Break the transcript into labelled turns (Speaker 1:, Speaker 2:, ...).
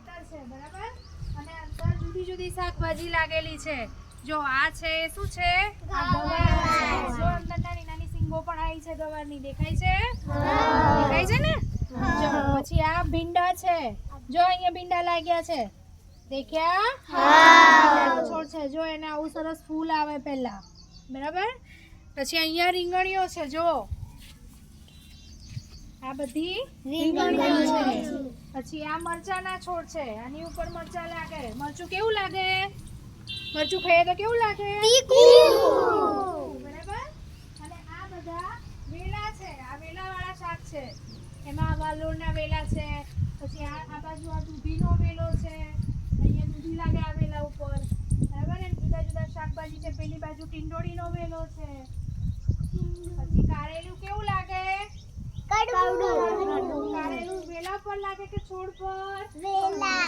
Speaker 1: ખેતર છે બરાબર અને અંદર જુદી જુદી શાકભાજી લાગેલી છે જો આ છે શું છે આ ગવાર છે જો અંદર નાની નાની સિંગો પણ આવી છે ગવારની દેખાય છે ને જો પછી આ ભીંડા છે જો અહીંયા ભીંડા લાગ્યા છે દેખ્યા ભીંડાનો છોડ છે જો એને આવું સરસ ફૂલ આવે પહેલા બરાબર પછી અહીંયા રીંગણીઓ છે જો આ બધી રીંગણીઓ છે પછી આ મરચાના છોડ છે આની ઉપર મરચા લાગે મરચું કેવું લાગે મરચું ખાઈએ તો કેવું લાગે બરાબર અને આ બધા વેલા છે આ વેલાવાળા શાક છે એમાં વાલોરના વેલા છે પછી આ બાજુ આ દૂધીનો વેલો છે અહીંયા દૂધી લાગે આ વેલા ઉપર બરાબર ને જુદા જુદા શાકભાજી છે પેલી બાજુ ટીંડોળીનો વેલો છે પછી કારેલું કેવું લાગે કારેલું વેલા પર લાગે કે છોડ પર વેલા